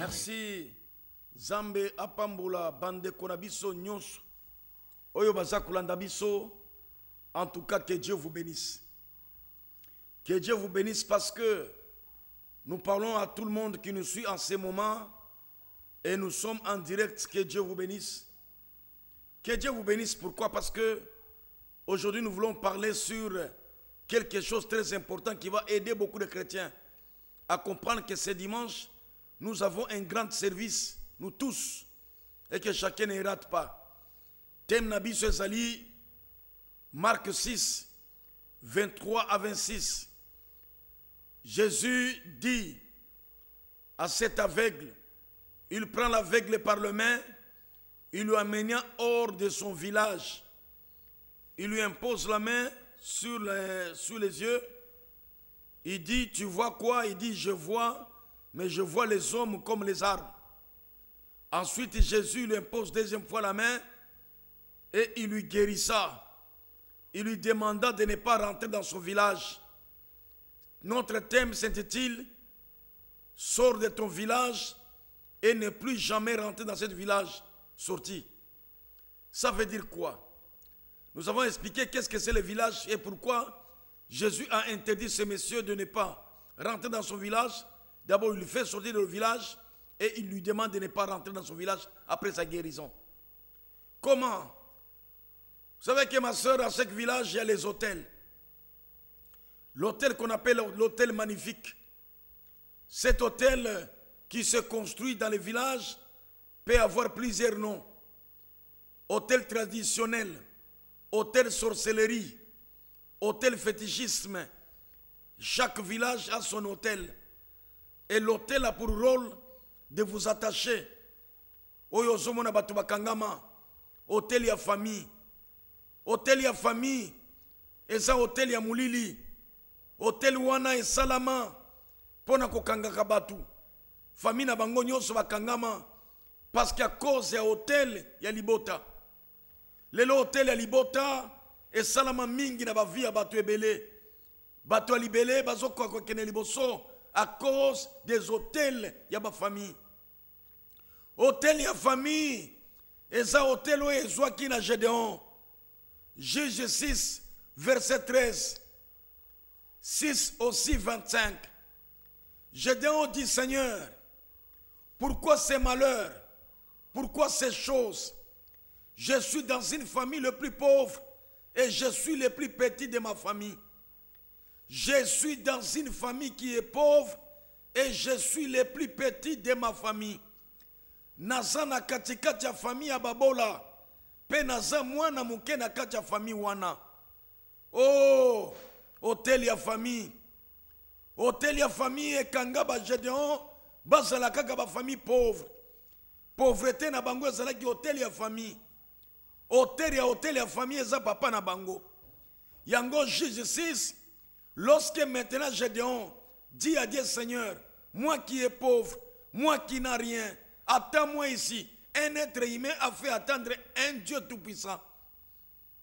Merci. Zambe apambola bande konabiso nyonso. Oyo baza kolanda biso. En tout cas, que Dieu vous bénisse. Que Dieu vous bénisse parce que nous parlons à tout le monde qui nous suit en ce moment et nous sommes en direct. Que Dieu vous bénisse. Que Dieu vous bénisse. Pourquoi? Parce que aujourd'hui nous voulons parler sur quelque chose de très important qui va aider beaucoup de chrétiens à comprendre que ce dimanche, nous avons un grand service, nous tous, et que chacun ne rate pas. Thème Nabi Sezali, Marc 6, 23 à 26. Jésus dit à cet aveugle, il prend l'aveugle par la main, il lui amène hors de son village. Il lui impose la main sur les yeux. Il dit, tu vois quoi? Il dit, je vois, mais je vois les hommes comme les arbres. Ensuite, Jésus lui impose deuxième fois la main et il lui guérissa. Il lui demanda de ne pas rentrer dans son village. Notre thème s'intitule « Sors de ton village et ne plus jamais rentrer dans ce village sorti ». Ça veut dire quoi? Nous avons expliqué qu'est-ce que c'est le village et pourquoi Jésus a interdit ce monsieur de ne pas rentrer dans son village. D'abord, il le fait sortir du village et il lui demande de ne pas rentrer dans son village après sa guérison. Comment? Vous savez que ma soeur, à chaque village, il y a les hôtels. L'hôtel qu'on appelle l'hôtel magnifique. Cet hôtel qui se construit dans les villages peut avoir plusieurs noms. Hôtel traditionnel, hôtel sorcellerie, hôtel fétichisme. Chaque village a son hôtel. Et l'hôtel a pour rôle de vous attacher. Oyozomona batu bakangama. Hôtel ya famille. Hôtel ya famille. Et ça hôtel ya mulili. Hôtel wana et salama. Pona kokangaka batu. Famille na bango nyonso bakangama. Parce qu'à cause ya hôtel ya libota. Lelo hôtel ya libota. Et salama mingi na bavi ya batu ebele. Batu ya libele bazoko kokene liboso. À cause des hôtels ya ba famille. Hôtel ya famille. Et ça hôtel où est Joaquin à Gédéon. Juge 6, verset 13. 6 aussi 25. Gédéon dit, Seigneur, pourquoi ces malheurs? Pourquoi ces choses? Je suis dans une famille le plus pauvre et je suis le plus petit de ma famille. Je suis dans une famille qui est pauvre et je suis le plus petit de ma famille. Naza na katikati ya famille ya babola. Pe naza mwana muke na kati ya famille wana. Oh, hôtel ya famille. Hôtel ya famille ekanga ba Gédéon bazala kaka ba famille pauvre. Pauvreté na bango ezala ki hôtel ya famille. Hôtel ya famille eza papa na bango. Yango Juge 6, lorsque maintenant Gédéon dit à Dieu, Seigneur, moi qui est pauvre, moi qui n'ai rien, attends-moi ici. Un être humain a fait attendre un Dieu tout-puissant.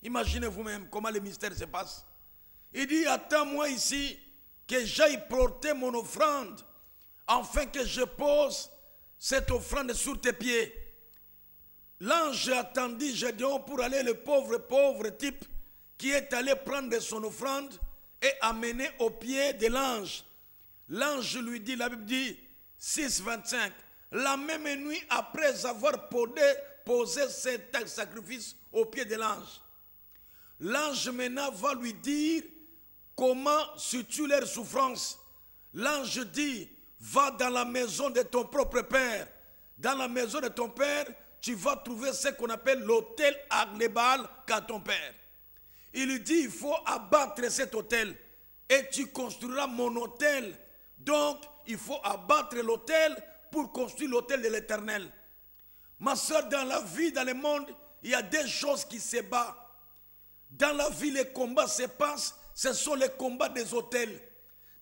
Imaginez vous-même comment le mystère se passe. Il dit, attends-moi ici, que j'aille porter mon offrande, afin que je pose cette offrande sur tes pieds. L'ange attendit Gédéon pour aller, le pauvre type, qui est allé prendre son offrande et amener au pied de l'ange. L'ange lui dit, la Bible dit, 6,25, la même nuit après avoir posé cet sacrifice au pied de l'ange. L'ange maintenant va lui dire comment situe leur souffrance. L'ange dit, va dans la maison de ton propre père. Dans la maison de ton père, tu vas trouver ce qu'on appelle l'autel Aglébal qu'a ton père. Il lui dit, il faut abattre cet autel et tu construiras mon autel. Donc, il faut abattre l'autel pour construire l'autel de l'Éternel. Ma soeur, dans la vie, dans le monde, il y a des choses qui se battent. Dans la vie, les combats se passent, ce sont les combats des autels.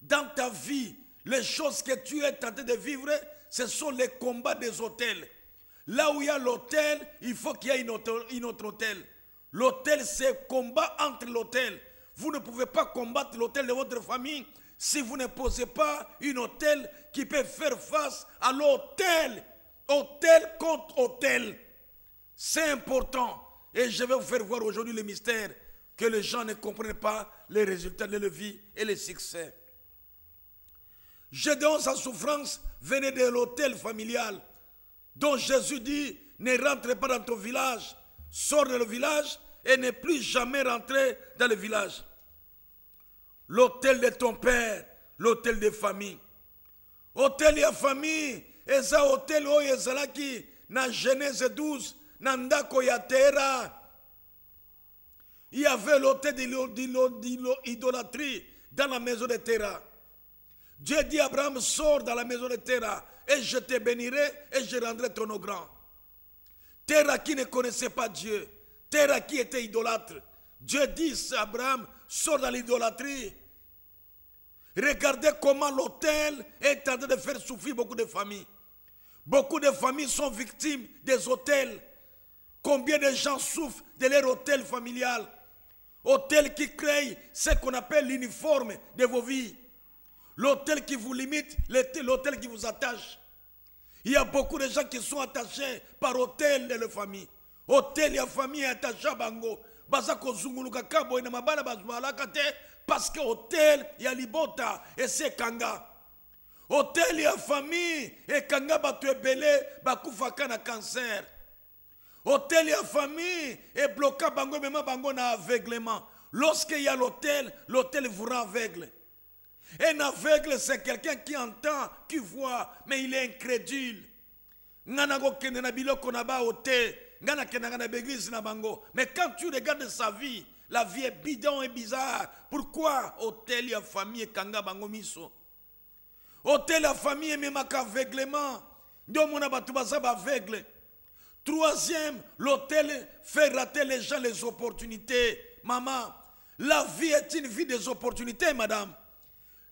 Dans ta vie, les choses que tu es tenté de vivre, ce sont les combats des autels. Là où il y a l'autel, il faut qu'il y ait une autre autel. L'autel, c'est combat entre l'autel. Vous ne pouvez pas combattre l'autel de votre famille si vous ne posez pas une hôtel qui peut faire face à l'hôtel, hôtel contre hôtel. C'est important. Et je vais vous faire voir aujourd'hui le mystère que les gens ne comprennent pas les résultats de leur vie et les succès. Gédéon, sa souffrance venait de l'hôtel familial, dont Jésus dit, ne rentre pas dans ton village, sors de le village et ne plus jamais rentrer dans le village. L'hôtel de ton père, l'hôtel de famille. Hôtel et famille, et ça hôtel où ezalaki na Genèse 12, na ndako ya Tera. Il y avait l'hôtel de l'idolâtrie dans la maison de Tera. Dieu dit à Abraham, sors dans la maison de Tera et je te bénirai et je rendrai ton nom grand. Tera qui ne connaissait pas Dieu, Tera qui était idolâtre. Dieu dit à Abraham, sors dans l'idolâtrie. Regardez comment l'hôtel est en train de faire souffrir beaucoup de familles. Beaucoup de familles sont victimes des hôtels. Combien de gens souffrent de leur hôtel familial? Hôtel qui crée ce qu'on appelle l'uniforme de vos vies. L'hôtel qui vous limite, l'hôtel qui vous attache. Il y a beaucoup de gens qui sont attachés par hôtel de leur famille. Hôtel, il y a famille attachée à Bango. Parce que hôtel, il y a Libota et c'est Kanga. Hôtel, il y a famille et Kanga va te belé, bakufaka na cancer. Hôtel, il y a famille et bloqué Bango, même Bango na aveuglement. Lorsqu'il y a l'hôtel, l'hôtel vous rend aveugle. Un aveugle, c'est quelqu'un qui entend, qui voit, mais il est incrédule. Mais quand tu regardes sa vie, la vie est bidon et bizarre. Pourquoi hôtel, il y a famille et kanga bango miso? Hôtel, la famille, même avec aveuglement. Troisième, l'hôtel fait rater les gens les opportunités. Maman, la vie est une vie des opportunités, madame.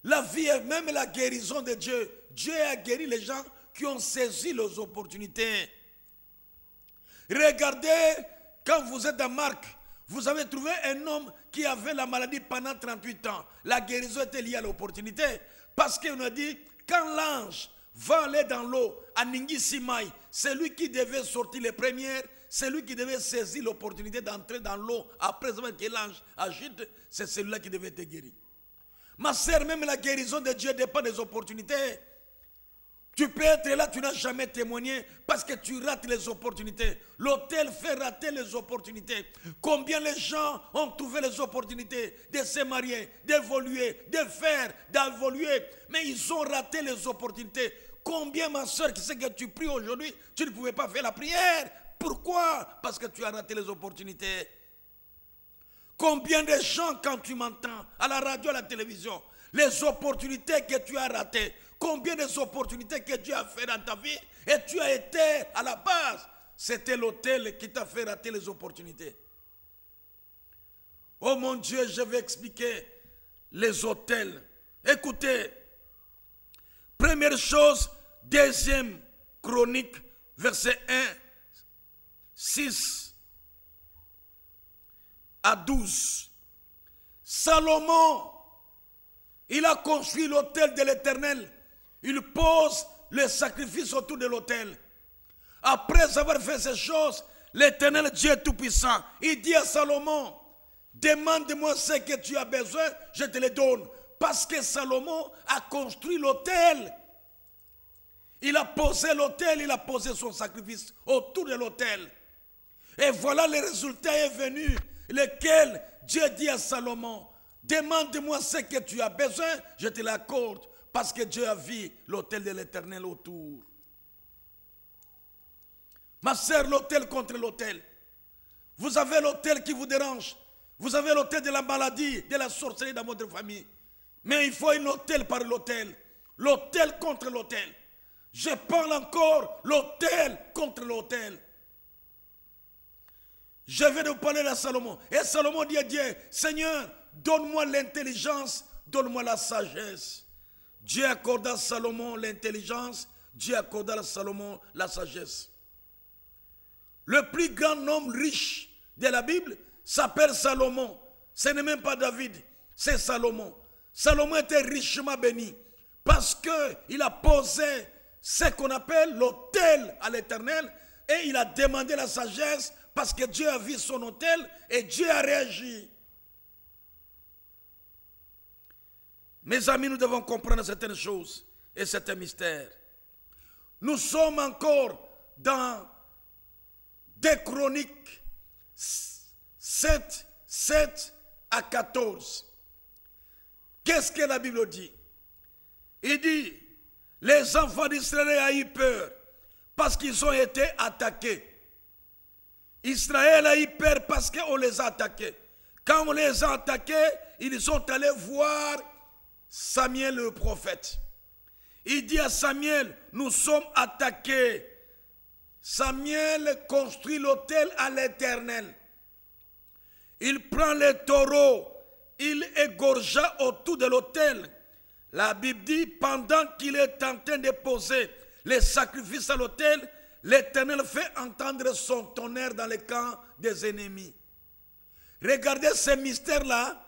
La vie est même la guérison de Dieu. Dieu a guéri les gens qui ont saisi les opportunités. Regardez, quand vous êtes à Marc, vous avez trouvé un homme qui avait la maladie pendant 38 ans. La guérison était liée à l'opportunité. Parce qu'on a dit, quand l'ange va aller dans l'eau, à Ningi Simai, c'est lui qui devait sortir les premières, c'est lui qui devait saisir l'opportunité d'entrer dans l'eau. Après que l'ange agite, c'est celui-là qui devait être guéri. Ma sœur, même la guérison de Dieu dépend des opportunités. Tu peux être là, tu n'as jamais témoigné parce que tu rates les opportunités. L'hôtel fait rater les opportunités. Combien les gens ont trouvé les opportunités de se marier, d'évoluer, de faire, d'évoluer, mais ils ont raté les opportunités. Combien, ma soeur, qui sait que tu pries aujourd'hui, tu ne pouvais pas faire la prière? Pourquoi? Parce que tu as raté les opportunités. Combien de gens, quand tu m'entends, à la radio, à la télévision, les opportunités que tu as ratées, combien des opportunités que Dieu a fait dans ta vie, et tu as été à la base, c'était l'hôtel qui t'a fait rater les opportunités. Oh mon Dieu, je vais expliquer les hôtels. Écoutez, première chose, deuxième Chronique, verset 1, 6 à 12. Salomon, il a construit l'autel de l'Éternel. Il pose le sacrifice autour de l'autel. Après avoir fait ces choses, l'Éternel Dieu Tout-Puissant, il dit à Salomon, demande-moi ce que tu as besoin, je te le donne. Parce que Salomon a construit l'autel. Il a posé l'autel, il a posé son sacrifice autour de l'autel. Et voilà le résultat est venu, lequel Dieu dit à Salomon, demande-moi ce que tu as besoin, je te l'accorde, parce que Dieu a vu l'autel de l'Éternel autour. Ma sœur, l'autel contre l'autel. Vous avez l'autel qui vous dérange. Vous avez l'autel de la maladie, de la sorcellerie dans votre famille. Mais il faut un autel par l'autel. L'autel contre l'autel. Je parle encore l'autel contre l'autel. Je vais vous parler de Salomon. Et Salomon dit à Dieu, Seigneur, donne-moi l'intelligence, donne-moi la sagesse. Dieu accorda à Salomon l'intelligence, Dieu accorda à Salomon la sagesse. Le plus grand homme riche de la Bible s'appelle Salomon. Ce n'est même pas David, c'est Salomon. Salomon était richement béni parce qu'il a posé ce qu'on appelle l'autel à l'Éternel et il a demandé la sagesse parce que Dieu a vu son autel et Dieu a réagi. Mes amis, nous devons comprendre certaines choses et certains mystères. Nous sommes encore dans 2 Chroniques 7, 7 à 14. Qu'est-ce que la Bible dit? Il dit, les enfants d'Israël ont eu peur parce qu'ils ont été attaqués. Israël a eu peur parce qu'on les a attaqués. Quand on les a attaqués, ils sont allés voir Samuel le prophète. Il dit à Samuel, nous sommes attaqués. Samuel construit l'autel à l'Éternel. Il prend les taureaux, il égorgea autour de l'autel. La Bible dit, pendant qu'il est en train de poser les sacrifices à l'autel, l'Éternel fait entendre son tonnerre dans le camp des ennemis. Regardez ce mystère-là.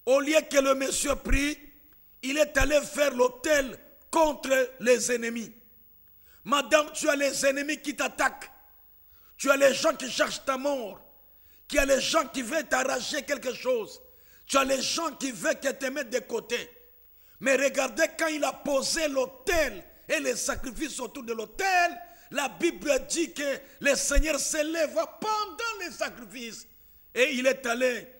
Au lieu que le monsieur prie, il est allé faire l'autel contre les ennemis. Madame, tu as les ennemis qui t'attaquent. Tu as les gens qui cherchent ta mort. Tu as les gens qui veulent t'arracher quelque chose. Tu as les gens qui veulent que te mettent de côté. Mais regardez, quand il a posé l'autel et les sacrifices autour de l'autel, la Bible dit que le Seigneur s'élève pendant les sacrifices. Et il est allé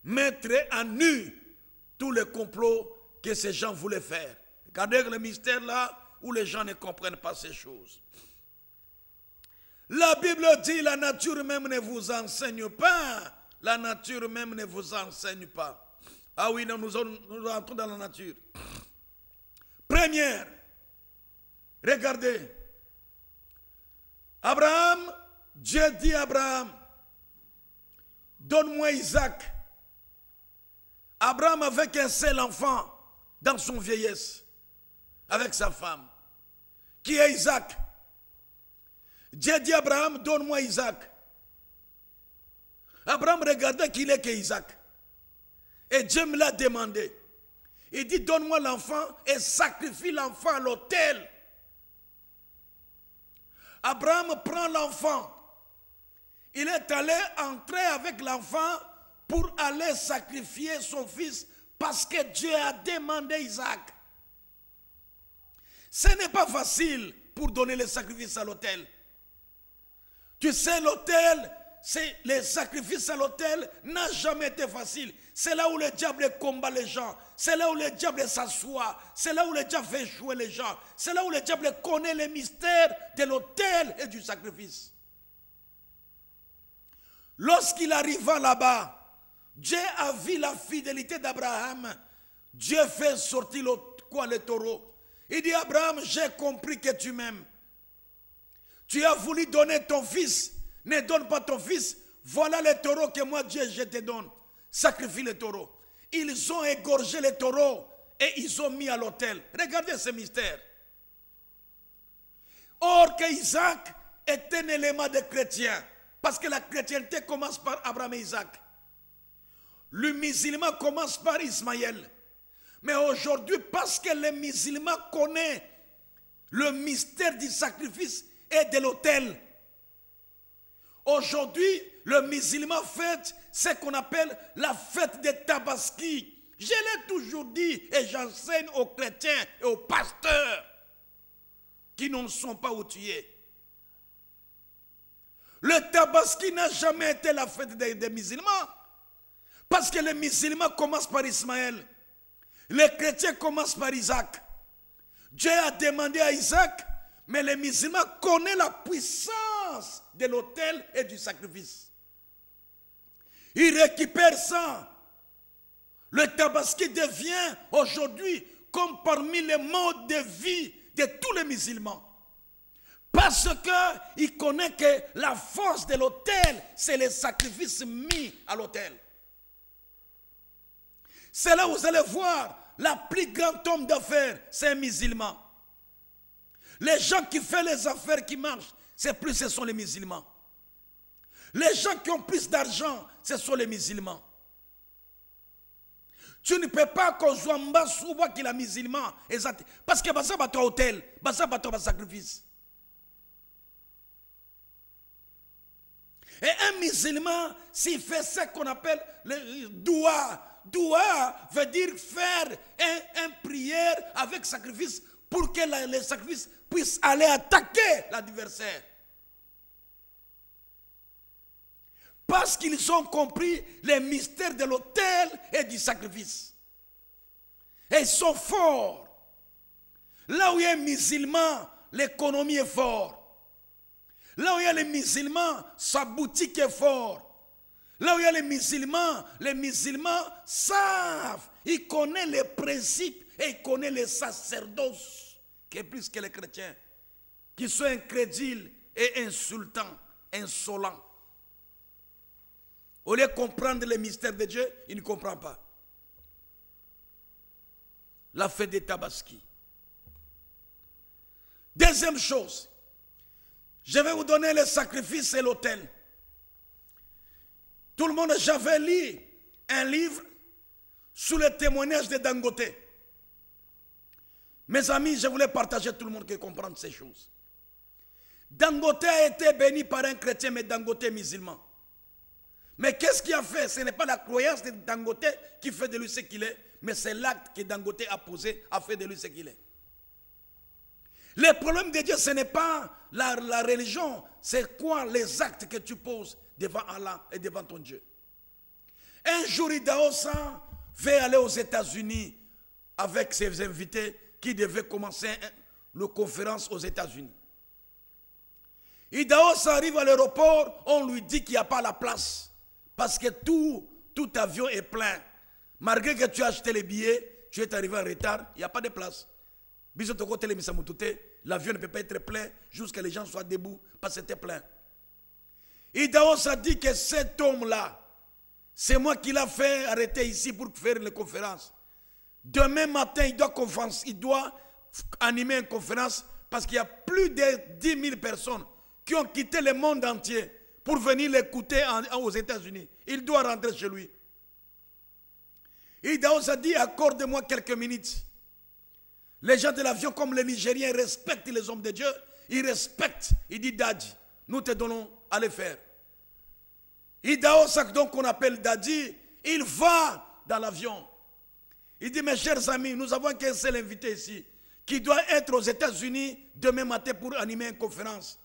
mettre à nu tous les complots que ces gens voulaient faire. Regardez le mystère là où les gens ne comprennent pas ces choses. La Bible dit, la nature même ne vous enseigne pas. La nature même ne vous enseigne pas. Ah oui, nous rentrons dans la nature. Première, regardez. Abraham, Dieu dit à Abraham, donne-moi Isaac. Abraham avait qu'un seul enfant dans son vieillesse, avec sa femme, qui est Isaac. Dieu dit à Abraham, donne-moi Isaac. Abraham regardait qu'il n'est qu'Isaac. Et Dieu me l'a demandé. Il dit, donne-moi l'enfant et sacrifie l'enfant à l'autel. Abraham prend l'enfant. Il est allé entrer avec l'enfant pour aller sacrifier son fils parce que Dieu a demandé Isaac. Ce n'est pas facile pour donner les sacrifices à l'autel. Tu sais, l'autel, les sacrifices à l'autel n'a jamais été facile. C'est là où le diable combat les gens. C'est là où le diable s'assoit. C'est là où le diable fait jouer les gens. C'est là où le diable connaît les mystères de l'autel et du sacrifice. Lorsqu'il arriva là-bas, Dieu a vu la fidélité d'Abraham. Dieu fait sortir le taureau. Il dit, Abraham, j'ai compris que tu m'aimes. Tu as voulu donner ton fils. Ne donne pas ton fils. Voilà le taureau que moi, Dieu, je te donne. Sacrifie le taureau. Ils ont égorgé le taureau et ils ont mis à l'autel. Regardez ce mystère. Or que Isaac est un élément de chrétien. Parce que la chrétienté commence par Abraham et Isaac. Le musulman commence par Ismaël. Mais aujourd'hui, parce que le musulman connaît le mystère du sacrifice et de l'autel, aujourd'hui, le musulman fête ce qu'on appelle la fête des Tabaski. Je l'ai toujours dit et j'enseigne aux chrétiens et aux pasteurs qui ne sont pas outillés. Le Tabaski n'a jamais été la fête des musulmans. Parce que les musulmans commencent par Ismaël. Les chrétiens commencent par Isaac. Dieu a demandé à Isaac, mais les musulmans connaissent la puissance de l'autel et du sacrifice. Ils récupèrent ça. Le Tabaski devient aujourd'hui comme parmi les modes de vie de tous les musulmans. Parce qu'il connaît que la force de l'autel, c'est les sacrifices mis à l'autel. C'est là où vous allez voir la plus grande homme d'affaires, c'est un musulman. Les gens qui font les affaires qui marchent, ce sont les musulmans. Les gens qui ont plus d'argent, ce sont les musulmans. Tu ne peux pas qu'on soit en bas souvent qu'il a musulman. Exact. Parce que ça va ton hôtel, ça va ton sacrifice. Et un musulman, s'il fait ce qu'on appelle le doua, doua veut dire faire une prière avec sacrifice pour que le sacrifice puisse aller attaquer l'adversaire. Parce qu'ils ont compris les mystères de l'autel et du sacrifice. Et ils sont forts. Là où il y a un musulman, l'économie est forte. Là où il y a les musulmans, sa boutique est forte. Là où il y a les musulmans savent. Ils connaissent les principes et ils connaissent les sacerdoces, qui est plus que les chrétiens, qui sont incrédules et insultants, insolents. Au lieu de comprendre les mystères de Dieu, il ne comprend pas. La fête des Tabaski. Deuxième chose, je vais vous donner le sacrifice et l'autel. Tout le monde, j'avais lu un livre sous le témoignage de Dangote. Mes amis, je voulais partager tout le monde qui comprenne ces choses. Dangote a été béni par un chrétien, mais Dangote est musulman. Mais qu'est-ce qu'il a fait? Ce n'est pas la croyance de Dangote qui fait de lui ce qu'il est, mais c'est l'acte que Dangote a posé, a fait de lui ce qu'il est. Le problème de Dieu, ce n'est pas la religion, c'est quoi les actes que tu poses devant Allah et devant ton Dieu. Un jour, Idahosa veut aller aux États-Unis avec ses invités qui devaient commencer la conférence aux États-Unis. Idahosa arrive à l'aéroport, on lui dit qu'il n'y a pas la place. Parce que tout avion est plein. Malgré que tu as acheté les billets, tu es arrivé en retard, il n'y a pas de place. L'avion ne peut pas être plein jusqu'à ce que les gens soient debout parce que c'était plein. Idaos a dit que cet homme-là, c'est moi qui l'ai fait arrêter ici pour faire une conférence. Demain matin, il doit animer une conférence parce qu'il y a plus de 10 000 personnes qui ont quitté le monde entier pour venir l'écouter aux États-Unis. Il doit rentrer chez lui. Idaos a dit, accorde-moi quelques minutes. Les gens de l'avion, comme les Nigériens, respectent les hommes de Dieu. Ils respectent. Il dit, Daddy, nous te donnons à le faire. Idaos, donc qu'on appelle Daddy, il va dans l'avion. Il dit, mes chers amis, nous avons qu'un seul invité ici, qui doit être aux États-Unis demain matin pour animer une conférence.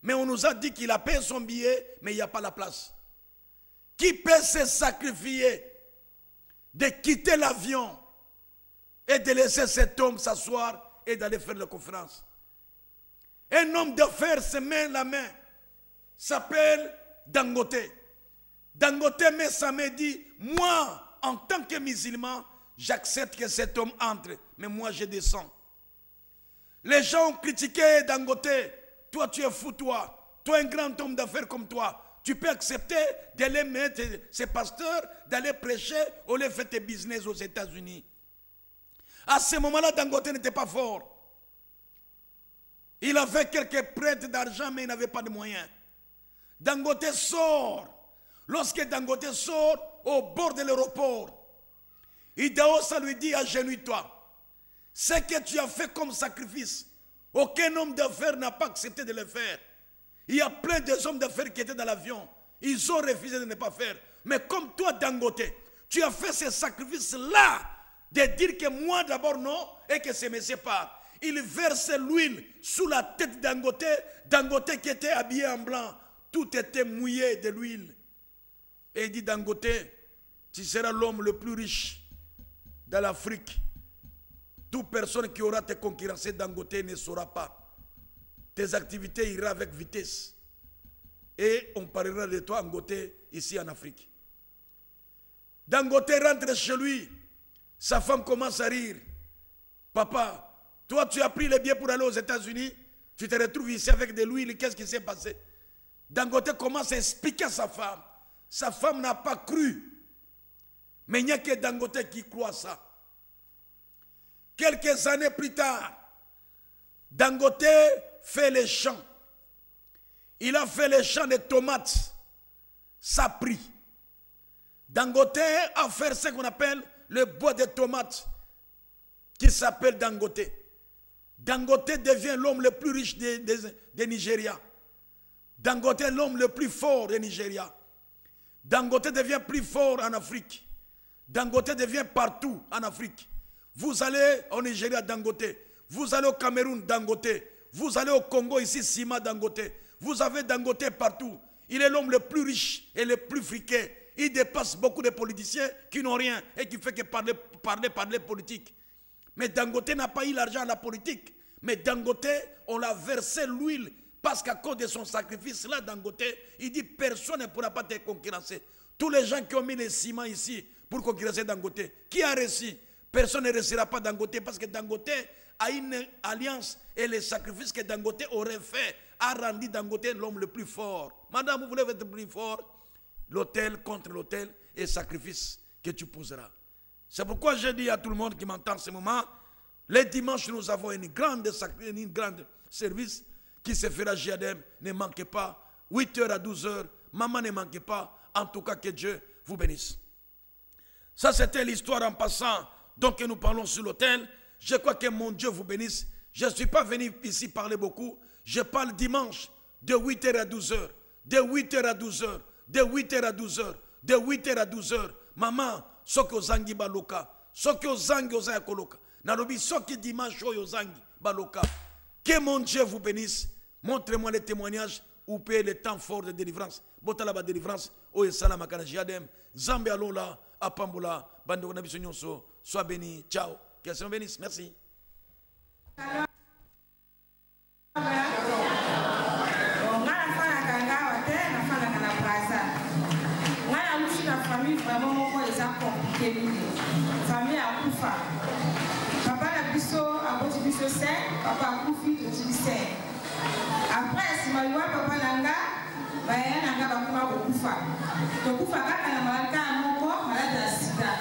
Mais on nous a dit qu'il a payé son billet, mais il n'y a pas la place. Qui peut se sacrifier de quitter l'avion et de laisser cet homme s'asseoir et d'aller faire la conférence? Un homme d'affaires se met la main, s'appelle Dangote. Dangote met sa main et dit, moi, en tant que musulman, j'accepte que cet homme entre, mais moi je descends. Les gens ont critiqué Dangote. Toi, tu es fou, toi. Toi, un grand homme d'affaires comme toi. Tu peux accepter d'aller mettre ces pasteurs, d'aller prêcher ou aller faire tes business aux États-Unis. À ce moment-là, Dangote n'était pas fort. Il avait quelques prêts d'argent, mais il n'avait pas de moyens. Dangote sort. Lorsque Dangote sort au bord de l'aéroport, Idahosa lui dit, agenouille-toi. Ce que tu as fait comme sacrifice, aucun homme d'affaires n'a pas accepté de le faire. Il y a plein d'hommes d'affaires qui étaient dans l'avion. Ils ont refusé de ne pas faire. Mais comme toi, Dangote, tu as fait ce sacrifice-là, de dire que moi d'abord non, et que c'est me sépare. Il verse l'huile sous la tête de Dangote. Dangote qui était habillé en blanc, tout était mouillé de l'huile. Et il dit, Dangote, tu seras l'homme le plus riche dans l'Afrique. Toute personne qui aura te concurrencé, Dangote ne saura pas. Tes activités iront avec vitesse. Et on parlera de toi, Dangote, ici en Afrique. Dangote rentre chez lui. Sa femme commence à rire. Papa, toi tu as pris les billets pour aller aux États-Unis. Tu te retrouves ici avec de l'huile. Qu'est-ce qui s'est passé? Dangote commence à expliquer à sa femme. Sa femme n'a pas cru. Mais il n'y a que Dangote qui croit ça. Quelques années plus tard, Dangote fait les champs. Il a fait les champs de tomates. Ça a pris. Dangote a fait ce qu'on appelle le bois de tomates qui s'appelle Dangote. Dangote devient l'homme le plus riche de Nigeria. Dangote est l'homme le plus fort de Nigeria. Dangote devient plus fort en Afrique. Dangote devient partout en Afrique. Vous allez au Nigeria, Dangote. Vous allez au Cameroun, Dangote. Vous allez au Congo, ici, Sima, Dangote. Vous avez Dangote partout. Il est l'homme le plus riche et le plus friqué. Il dépasse beaucoup de politiciens qui n'ont rien et qui ne font que parler politique. Mais Dangote n'a pas eu l'argent à la politique. Mais Dangote, on l'a versé l'huile. Parce qu'à cause de son sacrifice, là, Dangote, il dit personne ne pourra pas te concurrencer. Tous les gens qui ont mis les ciments ici pour concurrencer Dangote, qui a réussi? Personne ne réussira pas Dangote parce que Dangote a une alliance et les sacrifices que Dangote aurait fait a rendu Dangote l'homme le plus fort. Madame, vous voulez être plus fort? L'autel contre l'autel et sacrifice que tu poseras. C'est pourquoi je dis à tout le monde qui m'entend en ce moment, les dimanches nous avons une grande service qui se fera JADEM. Ne manquez pas, 8h à 12h, maman ne manquez pas, en tout cas que Dieu vous bénisse. Ça c'était l'histoire en passant, donc nous parlons sur l'autel. Je crois que mon Dieu vous bénisse. Je ne suis pas venu ici parler beaucoup, je parle dimanche de 8h à 12h, de 8h à 12h, de 8h à 12h, de 8h à 12h. Maman, soki ozangi baloka, soki ozangi ozaya koloka. Nalobi soki dimanche oyo ozangi baloka. Que mon Dieu vous bénisse. Montrez-moi les témoignages ou paye le temps fort de délivrance. Botala ba délivrance oyo salama kana JADEM. Zambe alola apambola bando na biso nyonso. Sois béni. Ciao. Que Dieu bénisse. Merci. Famille à Koufa. Papa a biso a boti biso sain, papa a Koufi de Tibisé. Après, si Maïwa papa nanga, Baya nanga bakuma ko Koufa. To Koufa kaka na malaka moko malade ya sida.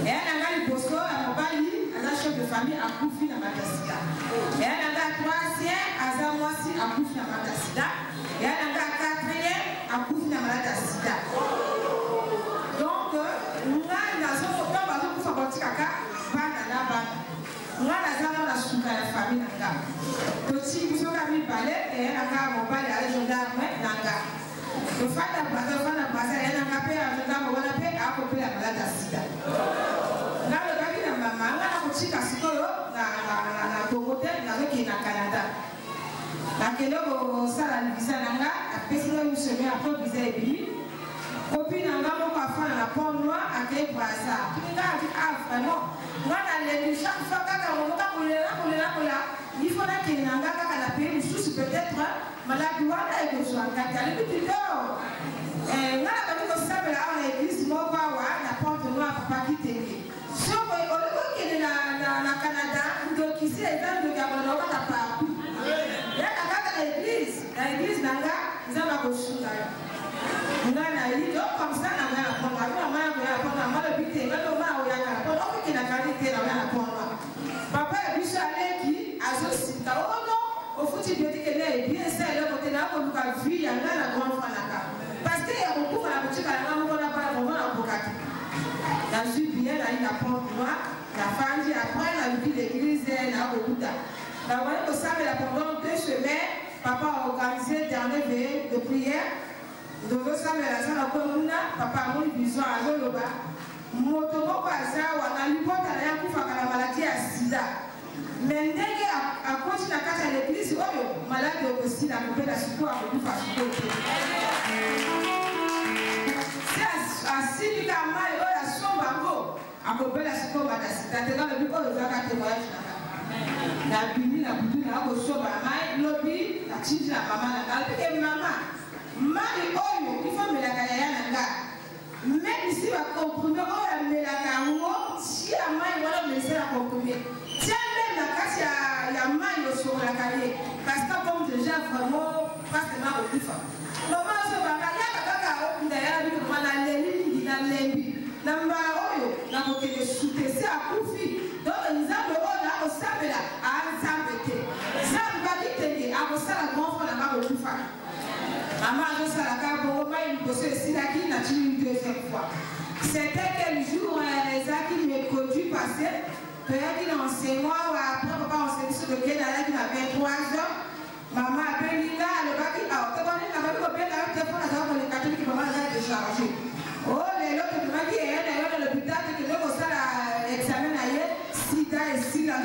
Et nanga liboso a mobali aza chef de famille a Koufi na malade ya sida. Et nanga troisième aza mwasi a Koufi na malade ya sida. Et nanga quatrième a Koufi na malade ya sida. Famille nanga. Toti biso ka mi balé et nanga mo balé à gendarme nanga. To fana braza et nanga pe à gendarme wana pe a ko pe la malade sida. Ngalo ka bi na mama ngana ko chika sikoyo na Congo te na ki na Canada. Na kelo sala visa nanga a pesina mu semi a ko visa e bi. Copine nanga mo ka fana na pont noir a ke braza. Kinga di vraiment chaque fois il faut qu'il y ait un pays peut-être malade et que soit l'église la porte noire pas quitter. Si on est dans Canada, donc ici les gens de Gabon pas l'église nanga ils ont la gauche comme ça papa a vu ça qui a aussi au foot il dit que là bien ça là côté là on a vu il y a la grande fanaka parce que il y a beaucoup la boutique là on a pas vraiment la bocate la suis bien là il a porte noire la femme dit après la vie l'église là au bout là voilà que ça mais pendant 2 semaines papa a organisé dernière veillée de prière de ça mais la salle a papa a eu besoin à Zoloba motomo baza wana lipota na yakufa kana maladie ya sida mais ndenge akoti na kati ya l'église oyo malade aussi na kopela siku akufa siku si asibika mai oyo asomba ngo akopela siku bata sida te kana biko oyo zaka te voyage na bini na butu na akosomba mai lobi na chiji na mama na kalpe ke mama mai oyo ifo melaka ya nanga. Même si va comprimer, on va mettre la carotte, si la maille, on va mettre la comprimer. Tiens, même la casse, il y a maille sur la carrière. Parce que comme déjà, vraiment, pratiquement au plus fort. Maman, je vais aller à la carotte, d'ailleurs, on a l'élimine, on a l'élimine. Namba, on a monté soute, c'est à Koufi. Donc, les arbres, on a au sable là, à un sable. Ça, on va dire, à ça, la grande fois, on a au plus fort. Maman, je sais la carte, on va y bosser ici, là, qui n'a-t-il une deuxième fois. C'était quel jour Zaki mercredi passé, père qui l'enseignant, après papa enseignait sur le quai d'Alain qui avait 3 ans. Maman a appelé là, le bac qui a été copié dans le téléphone, pour les catholiques qui maman a déchargé. Oh, les autres qui m'ont dit, il y a un hôpital qui doit faire l'examen ailleurs, sida et sida.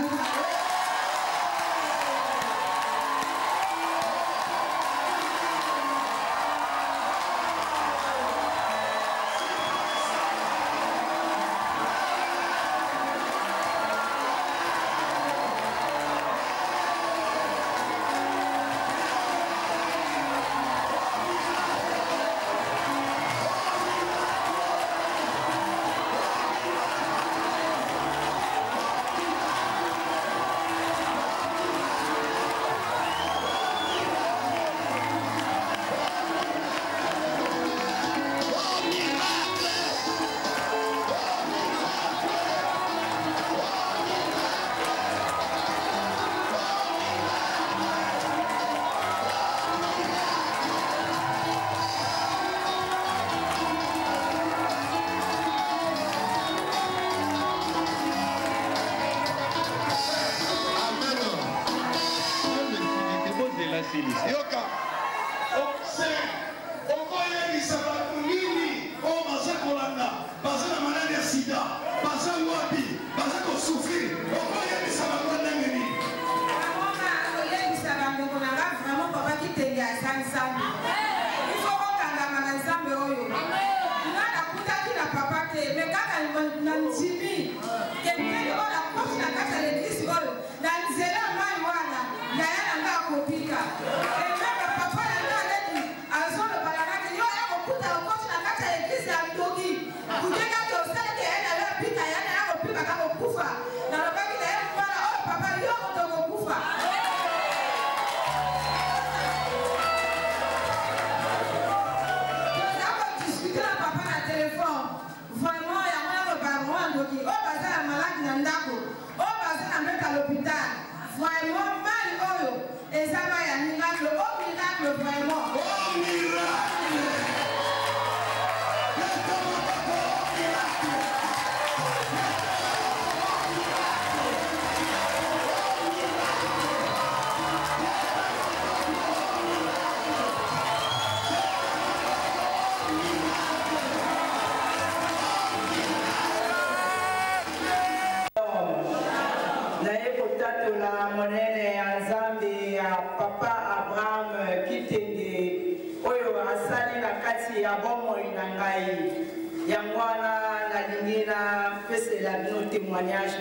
Témoignage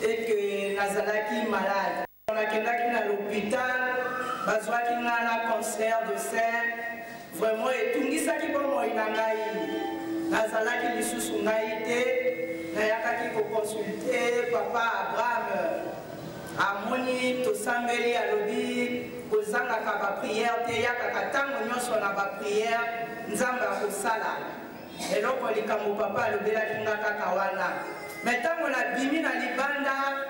et que Nazalaki malade. On a quelqu'un qui est à l'hôpital, Bazwa qui a un cancer de sein, vraiment, et tout ça qui est bon, Nazalaki qui sous naïté, Nayaka qui consulter, papa Abraham, Amoni, Tosambeli, Alobi, Kozanga Kaba prière, Teyaka Katango, Nyoso Naba prière, Nzamba Kosala. Et donc, on dit que mon papa le bela kinga kakawana. Maintenant, on a bimi na libanda.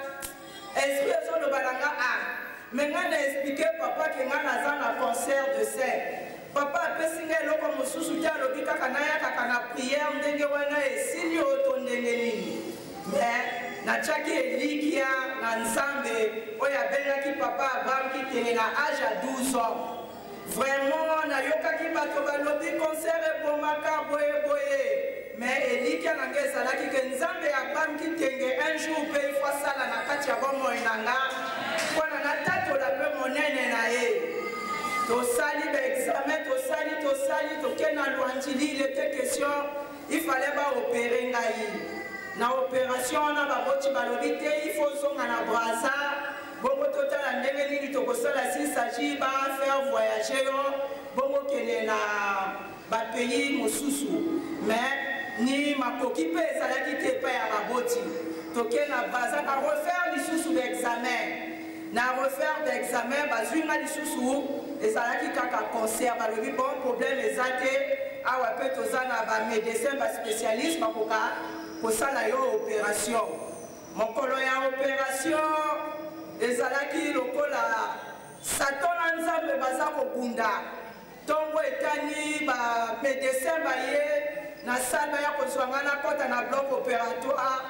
Esprit de balanga a. Maintenant, on a expliqué papa que nga na cancer de sein. Papa a pessinga loko mususu tia lobi kaka na ya kaka na prière ndenge wana esili oto ndenge nini. Mais na chaki elikia na nzambe oya bengaki papa Abraham ki tene na âge à 12 ans. Vraiment, na yokaki bato balobi concert ebomaka boye boye. Mais eliki nanga ezalaki ke nzambe Abraham ki tenge un jour mpe ifo asala na kati ya bomoi nanga mpona natatola mpe monene na ye. Tosali baexamen, tosali toke na lwanjili, il était question il fallait baopere ngai. Na opération na baboti balobi te il faut zonga na Brazza. Bongo totala ndenge nini tokosala s'il s'agit ba faire voyager yo bongo kene na ba pays mosusu mais ni makoki pe ezalaki te pa ya baboti toke na Brazza na refaire lisusu d'examen na refaire d'examen bazwinga lisusu ezalaki kaka cancer balobi bon problème ezate awa pe toza na ba médecin ba spécialiste bakoka kosala yo opération mokolo ya opération ezalaki lokola Satan na nzambe baza kobunda tongo etani ba médecin baye na salle ya kozwanga na kota na bloc opératoire.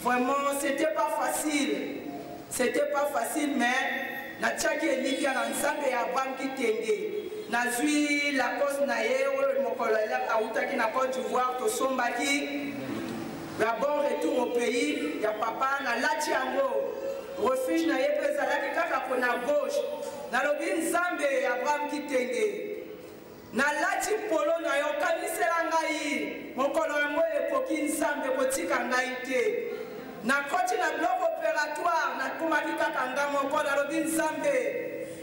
Vraiment, c'était pas facile. C'était pas facile, mais na tchaki eliki na nzambe ya Abraham Kitenge. Na zui la cause na ye o mokolola autaki na Côte d'Ivoire to sombaki. D'abord retour au pays, ya papa na lati yango. Refuge na ye pezalaki kaka kona gauche. Na lobi nzambe ya Abraham Kitenge. Na lati polo na yo kanisela ngai. Mokolo yango ekoki nzambe kotika ngai te. Na koti na bloc opératoire na komaki kaka ngamoko na lobi nzambe.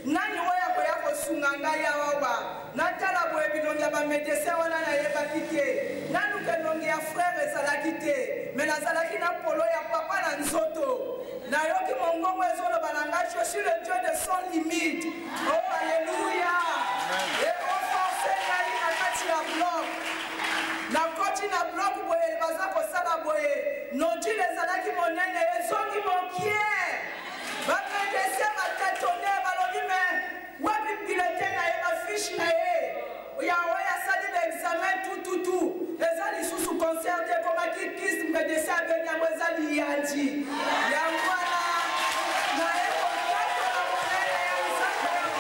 Nani oya koya kosunga ngai awa natala boye bilongi ya bamedecin wana nayebaki te nanuka elongi ya frère ezalaki te me nazalaki na polo ya papa na nzoto nayoki mongongo ezoloba na ngai je suis le Dieu de sans limite. Oh alléluia. ekonforce ngai na kati ya bloc na koti na bloc boye baza kosala boye nodile ezalaki monene ezongi mokie bamedecin batatone balobi me wapi bulletin na ye bafiche na ye yawe asali l'examen tout eza lisusu concert ekomaki Christ médecin abeni yango eza liyanji yango wana na ye kontato na monene ya nzambe ya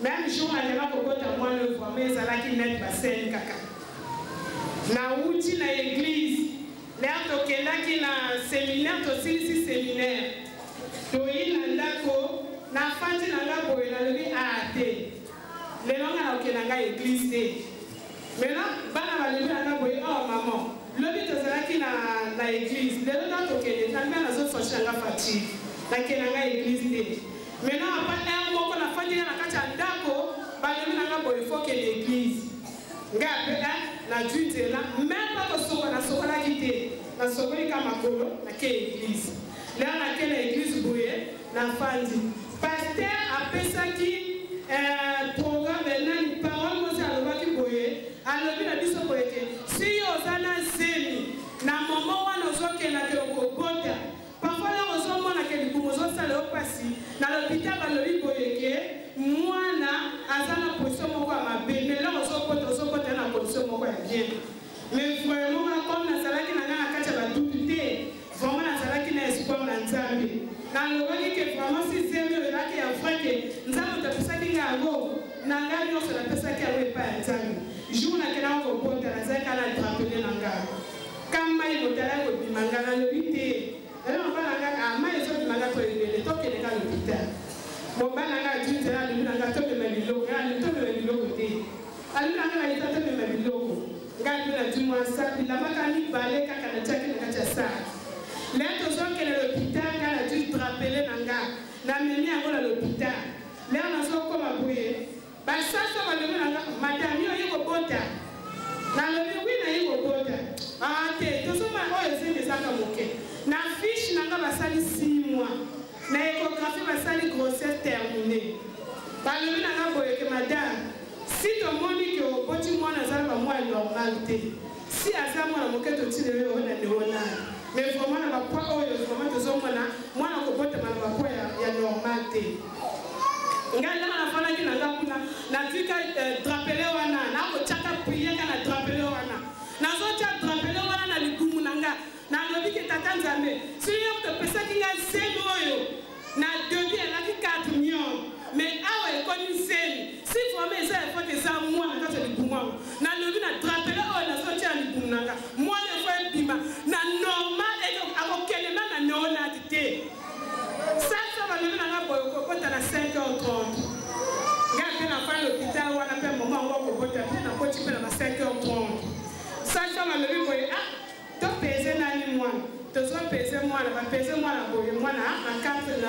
même jour, elle va à moi le voir, mais elle a qui n'est pas scène caca. Na outi na église, l'air toke là qui na séminaire, aussi séminaire. Toi na ndako, na fandi na nga boye na lebi a te. Les langues na oke na nga église te. Maintenant, bana ba lebi na nga boye oh maman. Lebi to zala ki na église, les langues toke de, na nga na zo fati na nga fati. Na ke na nga église te. Maintenant, après un mot qu'on a fait dans la carte d'Ako, il faut que l'église. La Dieu là, même pas que ce soit la sola quitté, la sola Kamakolo, la église. Là, laquelle l'église bouillée, la fandi. Pasteur après ça qui programme une parole, moi c'est à l'obaki bouillée, à l'obaki la biso bouillée. Si on a un zémi, na maman ou nos autres qui n'a que au bota. Parfois, là, on a que les boumozos ça le passe. Dans l'hôpital, on a eu moi, à la position, moi, ma belle, mais là, on a la position, moi, bien. Mais vraiment, comme la salle qui n'a pas de la double, vraiment, la salle qui n'a espoir dans le Zambie. Dans le rôle qui est vraiment, si c'est mieux, nanga nyonso napesaki yango epai ya nzambe jour nakelaka kobota nazalaki ana drapele na nga kamai motala kobima nga nalobi te alors mobala nanga amai ezobima nga toyebele tokende ka l'hôpital mobala nanga adinzela alobi nanga tomema biloko tomema biloko te alobi nanga nayita tomema biloko ngai mpe na dimwa sa bilamaka mibale kaka natiaki na kati ya saki lelo tozokende l'hôpital ngai na dû drapele na nga namemi yango na l'hôpital lelo nazokoma boye basasa balobi na nga madame oyo kobota nalobi wi naye kobota te tozoma oyo ezemezaka moke na fiche na nga basali 6 mois na échographie basali grossesse terminée balobi na nga boyeke madame si tomoni ke oboti mwana azala bamwa normal te si aza mwana moke totile oyo na neonal mais vraiment na bapoi oyo vraiment tozomona mwana kobotama na bapoi ya normal te ngai ndanga nafanaki na nga kuna natika drapele wana nakotiaka priere na drapele wana nazotia drapele wana na likumu na nga nalobi ke tata nzambe soki yo topesaki ngai nseni oyo na debi elaki 4 millions mais awa ekomi nseni si vraiment eza efoke eza mwana kati ya likumu awa nalobi na drapele oyo nazotia na likumu na nga mwana efo ebima na normal akokelema na neonati te sasa balobi na nga boye okokota na 5h30 ngai mpe nafa l'hôpital wana mpe moma yango okokota mpe nakoti mpe na ba 5h30 sasa balobi boye topese nani mwana tozopese mwana bapese mwana boye mwana na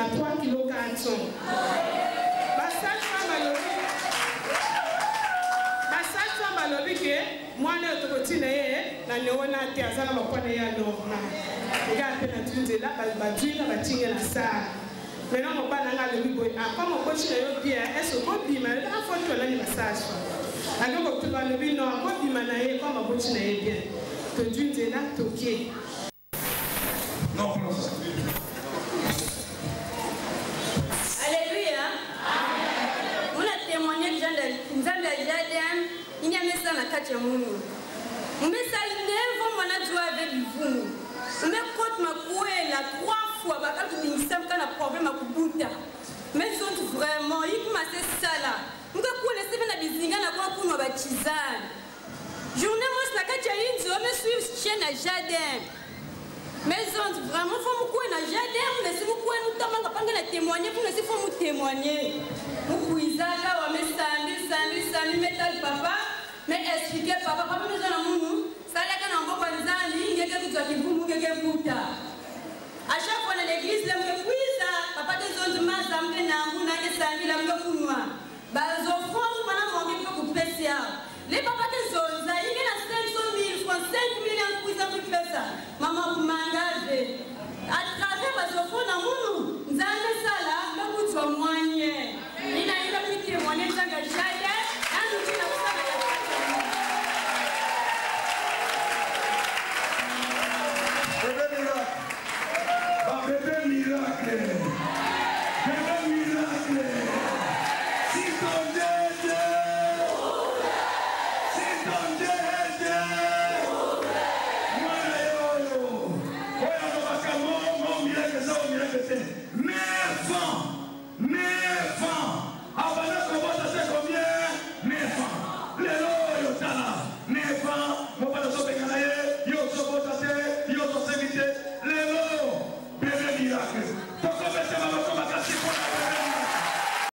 3 kilo 400 basasa balobi ke mwana oyo tokotina ye na neona te aza na mapwana ye ya normal ngai mpe na tunzela badwinga batinge na sala maintenant mobala nga alobi boye akoma okoti na yo bien ese okobima afotolani basasa akokotuka alobi no akobima na ye koma okoti na ye bien todwi nzela toke Alléluia. On a témoigné de Nzambe ya Jadem, il y a message na kati ya mungu. Message nevo mwana joie avec vous. Mais quand ma la 3 fois bakatu bingsam kana problème akubuta. Mais sont vraiment, il commence ça là. Nga kuona sema na bizinga na kwa kunwa bachizana. Journée moi na kati ya inzo me suivre chaîne ya Jadem. Mais vraiment, il faut me jardin, mais si vous pouvez nous témoigner, vous ne faut nous témoigner. Vous pouvez mettre papa, mais expliquer papa, papa nous allons ça là quand on va à chaque fois dans l'église, là, papa des autres mains, ça me fait les papas des autres, il y a 500 000 francs, 5 millions de ça. Maman, vous m'engagez. À travers votre enfant, nous allons ça là, nous sommes moyens. Il a eu témoigner de Jadem, et nous disons ça. Bébé miracle. Bébé miracle. Si ton Dieu, si ton Dieu.